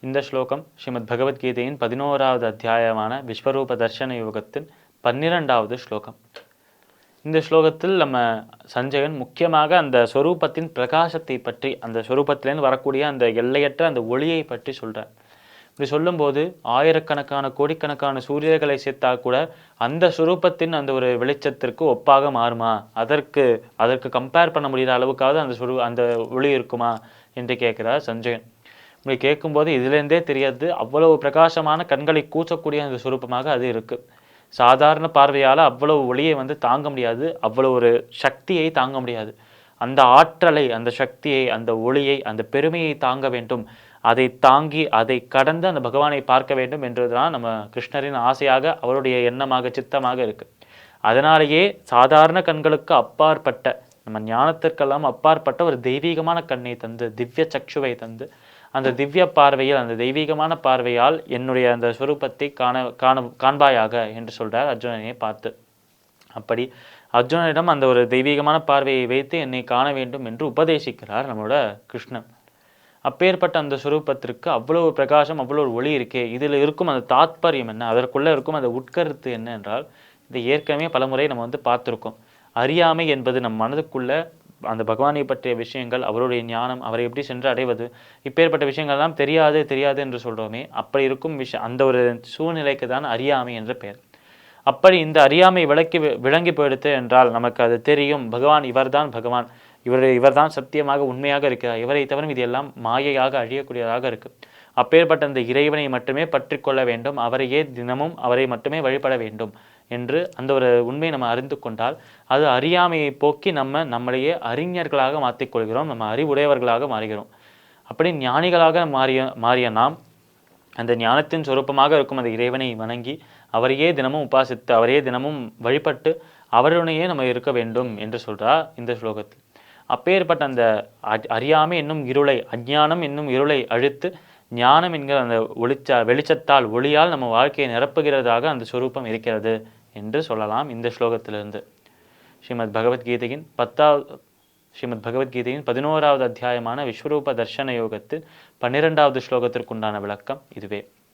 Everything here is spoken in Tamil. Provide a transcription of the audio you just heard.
இந்த ஸ்லோகம் ஸ்ரீமத் பகவத்கீதையின் 11வது அத்தியாயமான விஸ்வரூப தர்சன யோகத்தின் 12வது ஸ்லோகம். இந்த ஸ்லோகத்தில் நம்ம சஞ்சயன் முக்கியமாக அந்த ஸ்வரூபத்தின் பிரகாசத்தை பற்றி, அந்த ஸ்வரூபத்திலேருந்து வரக்கூடிய அந்த எல்லையற்ற அந்த ஒளியை பற்றி சொல்கிறார். இப்படி சொல்லும்போது ஆயிரக்கணக்கான கோடிக்கணக்கான சூரியர்களை சேர்த்தா கூட அந்த ஸ்வரூபத்தின் அந்த ஒரு வெளிச்சத்திற்கு ஒப்பாக மாறுமா, அதற்கு கம்பேர் பண்ண முடியாத அளவுக்காவது அந்த ஒளி இருக்குமா என்று கேட்கிறார் சஞ்சயன். இப்படி கேட்கும்போது இதிலேருந்தே தெரியாது அவ்வளவு பிரகாசமான கண்களை கூச்சக்கூடிய அந்த சுரூபமாக அது இருக்கு. சாதாரண பார்வையால் அவ்வளவு ஒளியை தாங்க முடியாது, அவ்வளவு ஒரு சக்தியை தாங்க முடியாது. அந்த ஆற்றலை, அந்த சக்தியை, அந்த ஒளியை, அந்த பெருமையை தாங்க வேண்டும். அதை தாங்கி அதை கடந்து அந்த பகவானை பார்க்க வேண்டும் என்றுதான் நம்ம கிருஷ்ணரின் ஆசையாக, அவருடைய எண்ணமாக, சித்தமாக இருக்கு. அதனாலேயே சாதாரண கண்களுக்கு அப்பாற்பட்ட, நம்ம ஞானத்திற்கெல்லாம் அப்பாற்பட்ட ஒரு தெய்வீகமான கண்ணை தந்து, திவ்ய சக்ஷுவை தந்து, அந்த திவ்ய பார்வையில், அந்த தெய்வீகமான பார்வையால் என்னுடைய அந்த ஸ்வரூபத்தை காண்பாயாக என்று சொல்றார் அர்ஜுனனை பார்த்து. அப்படி அர்ஜுனனிடம் அந்த ஒரு தெய்வீகமான பார்வையை வைத்து என்னை காண வேண்டும் என்று உபதேசிக்கிறார் நம்மளோட கிருஷ்ணன். அப்பேற்பட்ட அந்த ஸ்வரூபத்திற்கு அவ்வளவு பிரகாசம், அவ்வளவு ஒளி இருக்கே, இதில் இருக்கும் அந்த தாத்பரியம் என்ன, அதற்குள்ள இருக்கும் அந்த உட்கருத்து என்ன என்றால், இதை ஏற்கனவே பலமுறை நம்ம பார்த்துருக்கோம். அறியாமை என்பது நம் மனதுக்குள்ள அந்த பகவானை பற்றிய விஷயங்கள், அவருடைய ஞானம், அவரை எப்படி சென்று அடைவது, இப்பேற்பட்ட விஷயங்கள்லாம் தெரியாது தெரியாது என்று சொல்கிறோமே, அப்படி இருக்கும் அந்த ஒரு சூழ்நிலைக்கு தான் அறியாமை என்ற பெயர். அப்படி இந்த அறியாமை விளங்கி போயிடுத்து என்றால் நமக்கு அது தெரியும், பகவான் இவர்தான் பகவான், இவர்தான் சத்தியமாக உண்மையாக இருக்கிறார், இவரை தவிர இது எல்லாம் மாயையாக அழியக்கூடியதாக இருக்கு. அப்பேற்பட்ட அந்த இறைவனை மட்டுமே பற்றி கொள்ள வேண்டும், அவரையே தினமும் அவரை மட்டுமே வழிபட வேண்டும் என்று அந்த ஒரு உண்மையை நம்ம அறிந்து கொண்டால் அது அறியாமையை போக்கி நம்மளையே அறிஞர்களாக மாற்றிக்கொள்கிறோம், நம்ம அறிவுடையவர்களாக மாறுகிறோம். அப்படி ஞானிகளாக மாறிய நாம் அந்த ஞானத்தின் சொரூபமாக இருக்கும் அந்த இறைவனை வணங்கி அவரையே தினமும் உபாசித்து அவரையே தினமும் வழிபட்டு அவருடனேயே நம்ம இருக்க வேண்டும் என்று சொல்றார் இந்த ஸ்லோகத்தில். அப்பேற்பட்ட அந்த அறியாமை என்னும் இருளை, அஞ்ஞானம் என்னும் இருளை அழித்து ஞானம் என்கிற அந்த வெளிச்சத்தால், ஒளியால் நம்ம வாழ்க்கையை நிரப்புகிறதாக அந்த ஸ்வரூபம் இருக்கிறது என்று சொல்லலாம் இந்த ஸ்லோகத்திலிருந்து. ஸ்ரீமத் பகவத்கீதையின் 11வது அத்தியாயமான விஸ்வரூப தர்சன யோகத்தில் 12வது ஸ்லோகத்திற்குண்டான விளக்கம் இதுவே.